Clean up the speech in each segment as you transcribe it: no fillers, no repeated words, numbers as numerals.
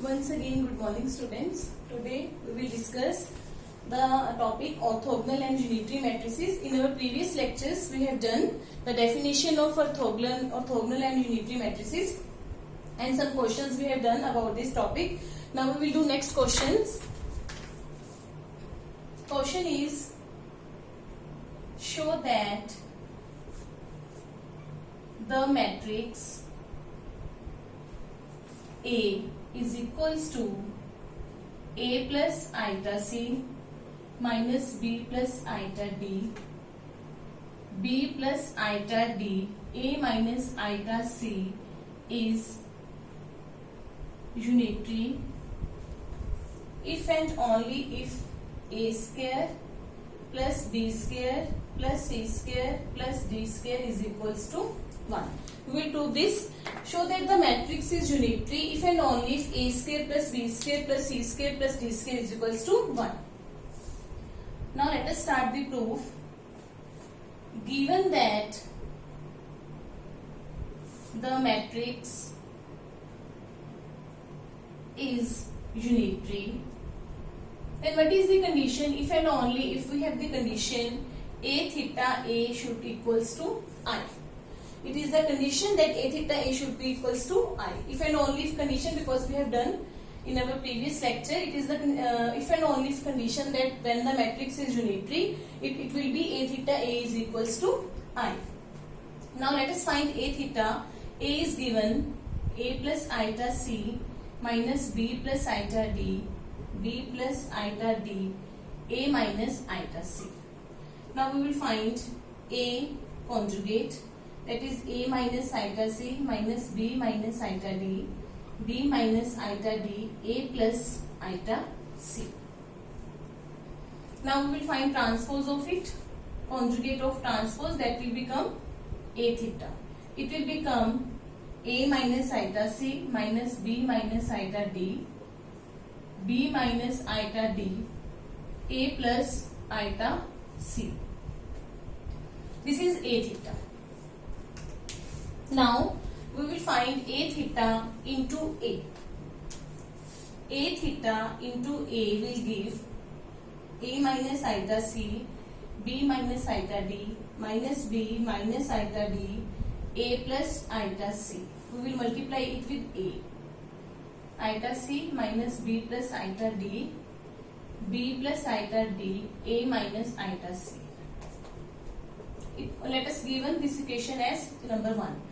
Once again, good morning students. Today we will discuss the topic orthogonal and unitary matrices. In our previous lectures, we have done the definition of orthogonal and unitary matrices and some questions we have done about this topic. Now we will do next questions. Question is, show that the matrix A is equals to A plus iota C minus B plus iota D, B plus iota D, A minus iota C is unitary if and only if A square plus B square plus C square plus D square is equals to 1. We will do this. Show that the matrix is unitary if and only if A square plus B square plus C square plus D square is equals to 1. Now let us start the proof. Given that the matrix is unitary, then what is the condition if and only if we have the condition A theta A should equals to I. It is the condition that A theta A should be equals to I. If and only if condition, because we have done in our previous lecture, it is the if and only if condition that when the matrix is unitary, it will be A theta A is equals to I. Now let us find A theta. A is given A plus iota C minus B plus iota D, B plus iota D, A minus iota C. Now we will find A conjugate, that is A minus iota C minus B minus iota D, B minus iota D, A plus iota C. Now we will find transpose of it, conjugate of transpose, that will become A theta. It will become A minus iota C minus B minus iota D, B minus iota D, A plus iota C. This is A theta. Now we will find A theta into A. A theta into A will give A minus iota C, B minus iota D, minus B minus iota D, A plus iota C. We will multiply it with A. Iota C minus B plus iota D, B plus iota D, A minus iota C. Let us given this equation as number 1.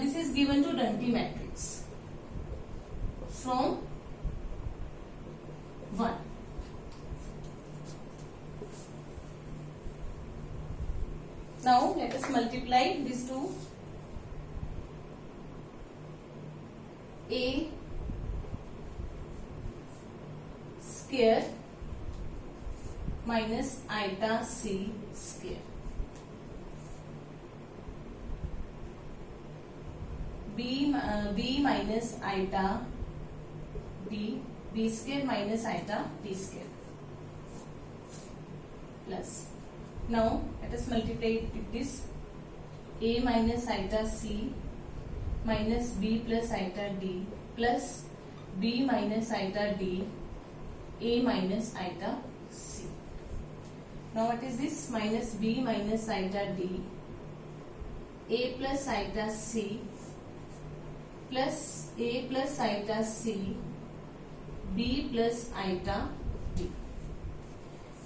This is given to Danty matrix from 1. Now let us multiply these two. A square minus iota C square, B minus iota D, B square minus iota D square, plus. Now let us multiply it with this. A minus iota C minus B plus iota D plus B minus iota D, A minus iota C. Now what is this? Minus B minus iota D, A plus iota C plus A plus iota C, B plus iota D.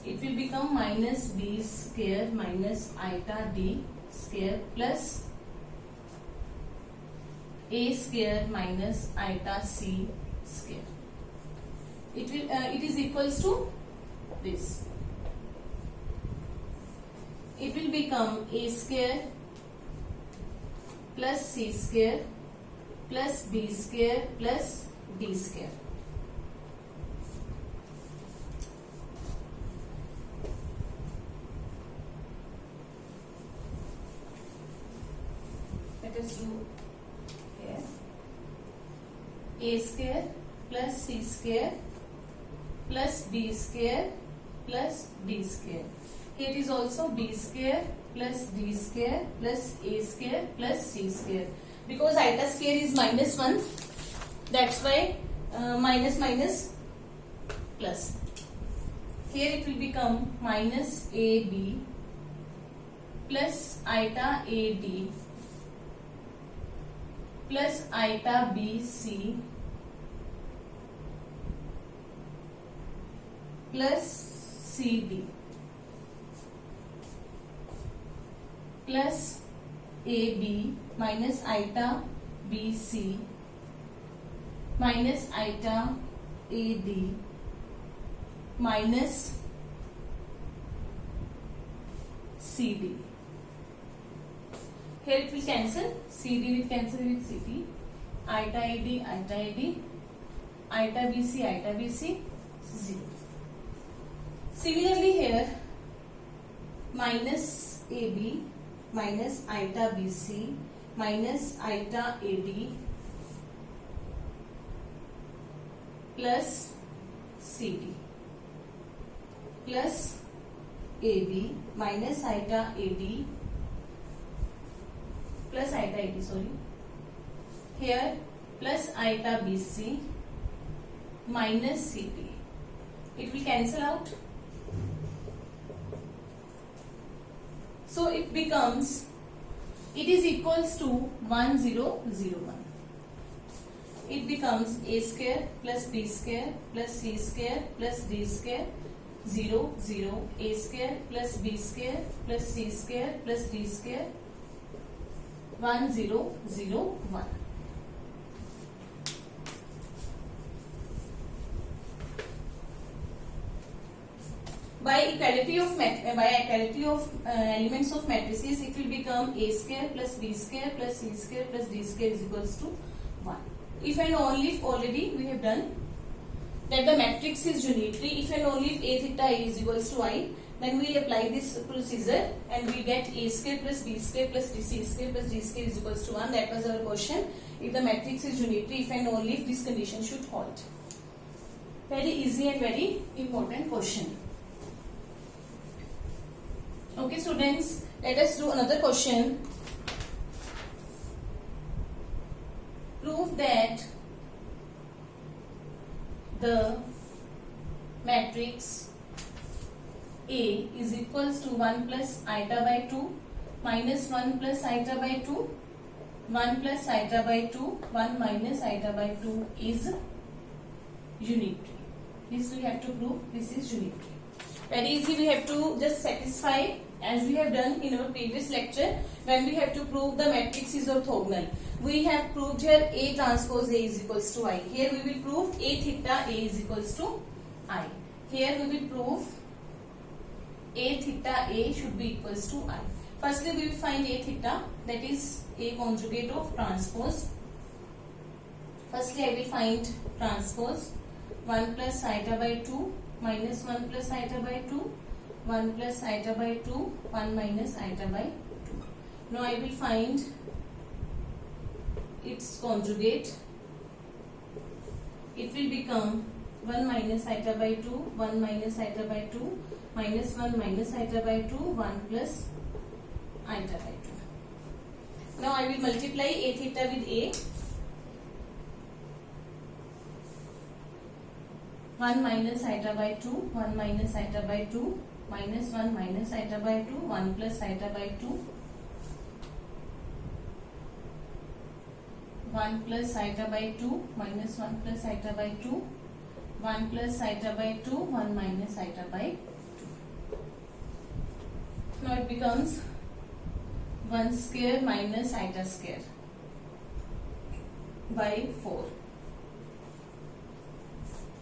It will become minus B square minus iota D square plus A square minus iota C square. It is equals to this. It will become A square plus C square plus B square plus D square. Let us do here. A square plus C square plus B square plus D square. Here is also B square plus D square plus A square plus C square. Because iota square is -1, that's why minus minus plus. Here it will become minus AB plus iota AD plus iota BC plus CD plus AB minus iota BC minus iota AD minus CD. Here it will cancel. CD will cancel with CD. Iota AD, iota AD, iota BC, iota BC, 0. Similarly here, minus AB minus iota BC minus iota AD plus CD plus AB minus iota AD plus iota AD, sorry. Here plus iota BC minus CD. It will cancel out. So it becomes, it is equals to 1001. It becomes a square plus b square plus c square plus d square 0 0 a square plus b square plus c square plus d square 1001. By equality of elements of matrices, it will become a square plus b square plus c square plus d square is equals to 1. If and only if already we have done that the matrix is unitary, if and only if a theta a is equals to I, then we apply this procedure and we get a square plus b square plus c square plus d square is equals to 1. That was our question. If the matrix is unitary, if and only if this condition should hold. Very easy and very important question. Okay students, let us do another question. Prove that the matrix A is equals to 1 plus iota by 2 minus 1 plus iota by 2 1 plus iota by 2 1 minus iota by 2 is unitary. This we have to prove this is unitary. Very easy, we have to just satisfy as we have done in our previous lecture when we have to prove the matrix is orthogonal. We have proved here A transpose A is equals to I. Here we will prove A theta A is equals to I. Here we will prove A theta A should be equals to I. Firstly we will find A theta, that is A conjugate of transpose. Firstly I will find transpose 1 plus iota by 2 minus 1 plus iota by 2 1 plus iota by 2 1 minus iota by 2. Now I will find its conjugate. It will become 1 minus iota by 2 1 minus iota by 2 minus 1 minus iota by 2 1 plus iota by 2. Now I will multiply A theta with A. 1 minus iota by 2 1 minus iota by 2 minus 1 minus iota by 2 1 plus iota by 2 1 plus iota by 2 minus 1 plus iota by 2 1 plus iota by 2 1 minus iota by 2. Now it becomes 1 square minus iota square by 4.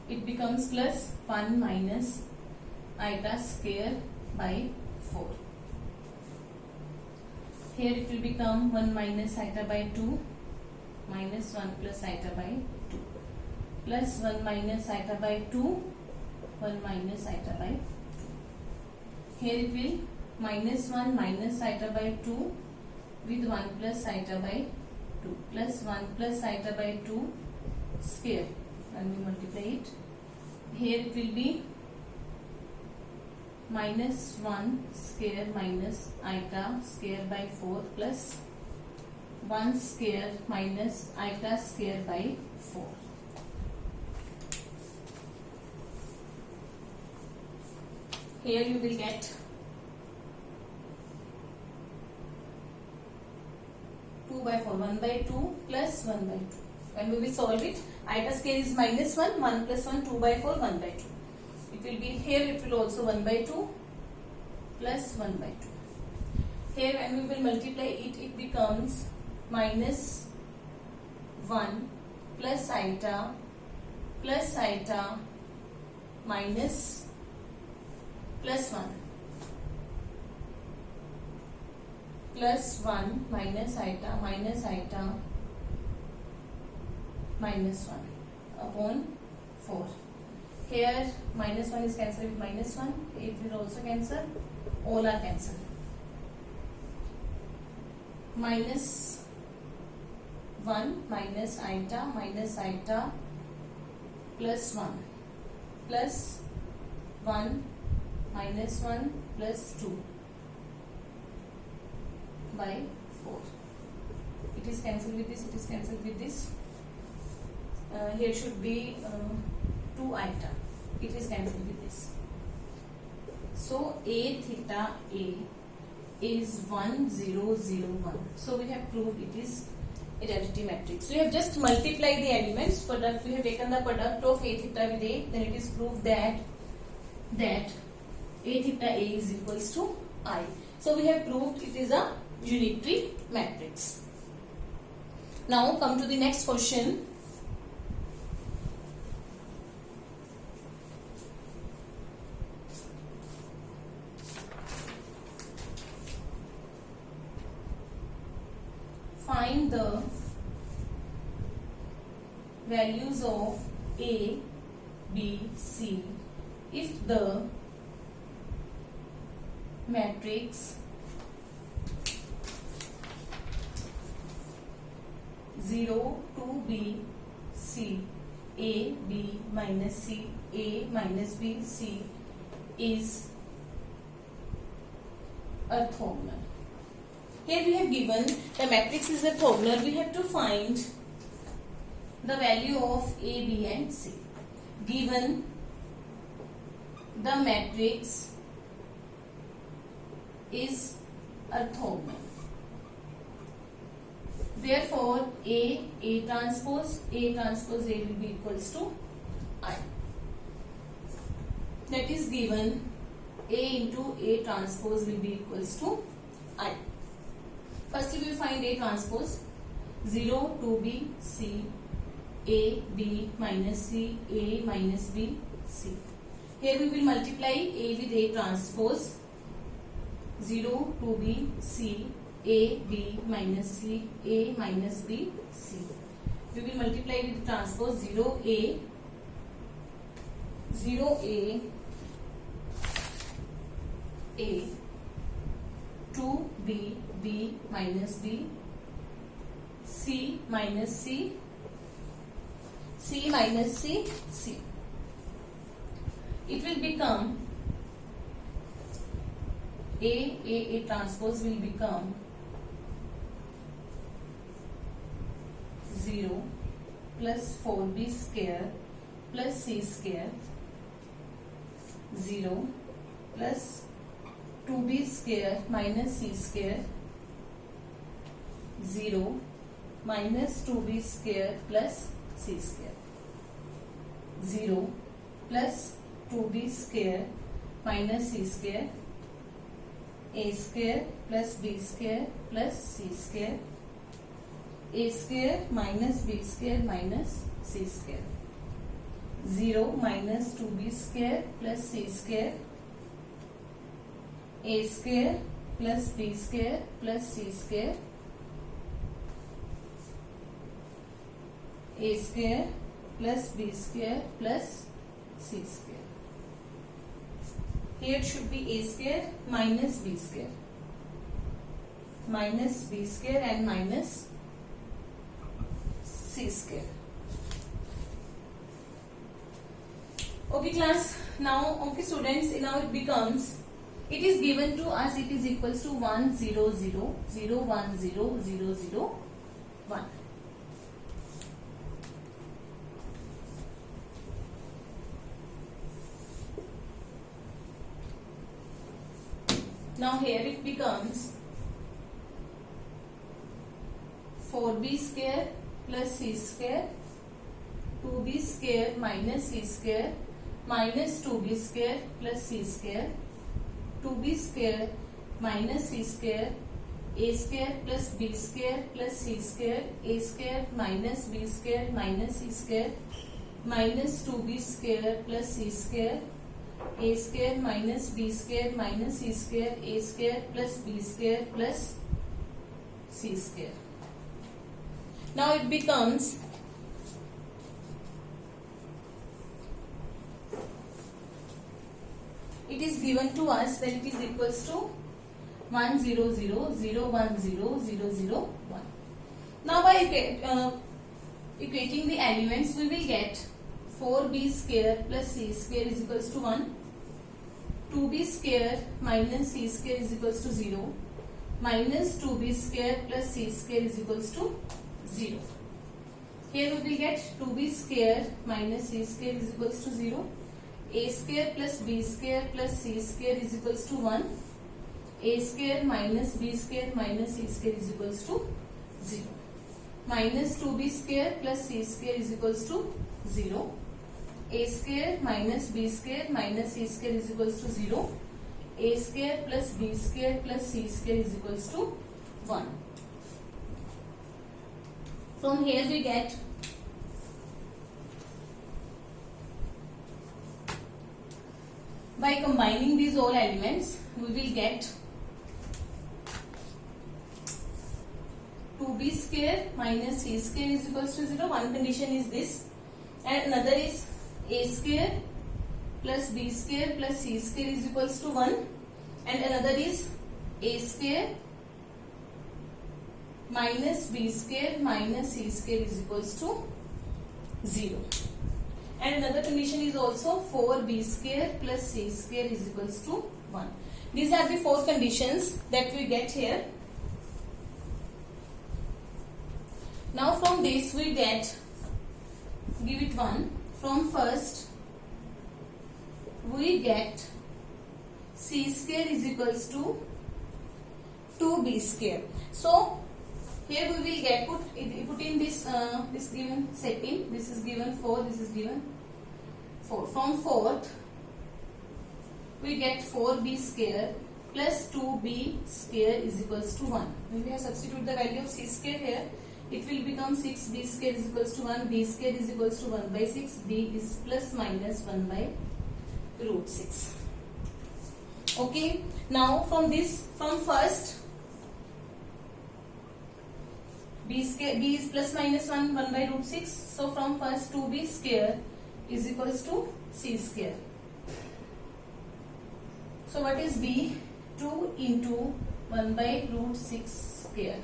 It becomes plus 1 minus iota square by 4. Here it will become 1 minus iota by 2 minus 1 plus iota by 2 plus 1 minus iota by 2 1 minus iota by 2. Here it will minus 1 minus iota by 2 with 1 plus iota by 2 plus 1 plus iota by 2 square. When we multiply it, here it will be minus 1 square minus iota square by 4 plus 1 square minus iota square by 4. here you will get 2 by 4, 1 by 2 plus 1 by 2. When we will solve it, iota scale is minus 1, 1 plus 1, 2 by 4, 1 by 2. It will be here, it will also 1 by 2 plus 1 by 2. Here when we will multiply it, it becomes minus 1 plus iota minus plus 1 plus 1 minus iota minus 1 upon 4. Here minus 1 is cancelled with minus 1. It will also cancel. All are cancelled. Minus 1 minus iota plus 1 plus 1 minus 1 plus 2 by 4. It is cancelled with this, it is cancelled with this. Here should be 2 iota. It is cancelled with this. So A theta A is 1 0 0 1. So we have proved it is identity matrix. We have just multiplied the elements product. We have taken the product of A theta with A. Then it is proved that A theta A is equals to I. So we have proved it is a unitary matrix. Now come to the next question. Find the values of A, B, C if the matrix 0 2b C A B minus C A minus B C is orthogonal. Here we have given the matrix is orthogonal. We have to find the value of A, B and C. Given the matrix is orthogonal. Therefore, A transpose A will be equals to I. That is given A into A transpose will be equals to I. Firstly, we will find A transpose 0 2b C A B minus C A minus B C. Here we will multiply A with A transpose 0 2b C A B minus C A minus B C. We will multiply with transpose 0 A 2b B minus B C minus C C minus C C. It will become A transpose will become 0 plus 4b square plus C square 0 plus 2b square minus C square 0 minus 2b square plus C square 0 plus 2b square minus C square A square plus B square plus C square A square minus B square minus C square 0 minus 2b square plus C square A square plus B square plus C square A square plus B square plus C square. Here it should be A square minus B square and minus C square. Okay class, now okay students, now it becomes, it is given to us, it is equals to 1 0 0 0 1 0 0 0 1. Now here it becomes 4b square plus c square, 2b square minus c square minus 2b square plus c square, 2b square minus c square, a square plus b square plus c square, a square minus b square minus c square minus 2b square plus c square, a square minus b square minus c square, a square plus b square plus c square. Now it becomes it is given to us that it is equals to 1 0 0 0 1 0 0 0 1. Now by equating the elements, we will get 4b square plus c square is equals to 1, 2b square minus c square is equals to 0, minus 2b square plus c square is equals to 0. Here we will get 2b square minus c square is equals to 0, a square plus b square plus c square is equals to 1, a square minus b square minus c square is equals to 0, minus 2b square plus c square is equals to 0, a square minus b square minus c square is equals to 0, a square plus b square plus c square is equals to 1. From here we get by combining these all elements, we will get 2b square minus c square is equals to 0. One condition is this, and another is a square plus b square plus c square is equals to 1, and another is a square minus b square minus c square is equals to 0. And another condition is also 4b square plus c square is equals to 1. These are the 4 conditions that we get here. Now from this we get, give it 1. From first we get c square is equals to 2b square. So here we will get put in this this given second, this is given 4, this is given 4. From fourth we get 4b square plus 2b square is equals to 1. When we have substitute the value of c square here, it will become 6b square is equals to 1, b square is equals to 1 by 6, b is plus minus 1 by root 6. Okay, now from this, from first b is plus minus 1 by root 6. So from first 2b square is equals to c square. So what is b? 2 into 1 by root 6 square.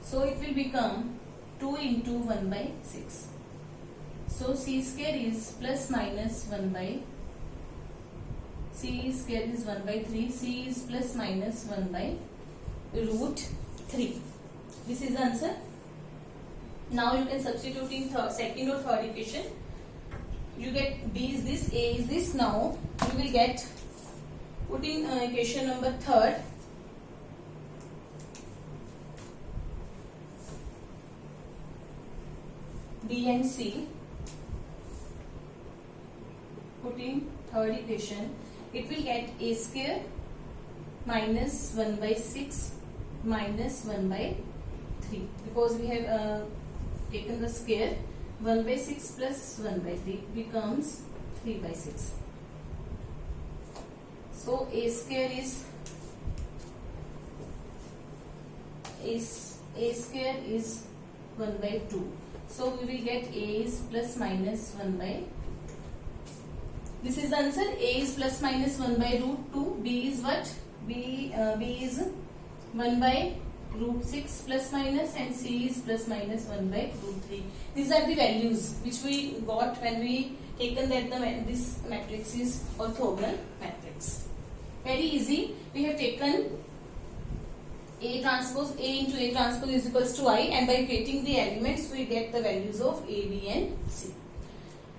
So it will become 2 into 1 by 6. So c square is plus minus 1 by, c square is 1 by 3, c is plus minus 1 by root 3. This is the answer. Now you can substitute in second or third equation. You get b is this, a is this. Now you will get, put in equation number third. B and C. Put in third equation. It will get a square minus 1 by 6 minus 1 by 3, because we have taken the square. 1 by 6 plus 1 by 3 becomes 3 by 6. So a square is a square is 1 by 2. So we will get a is plus minus 1 by, this is the answer. A is plus minus 1 by root 2. B is what? B is 1 by root 6 plus minus, and C is plus minus 1 by root 3. These are the values which we got when we taken that this matrix is orthogonal matrix. Very easy. We have taken A transpose, A into A transpose is equals to I, and by creating the elements we get the values of A, B and C.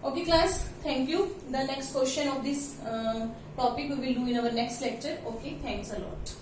Okay class, thank you. The next question of this topic we will do in our next lecture. Okay, thanks a lot.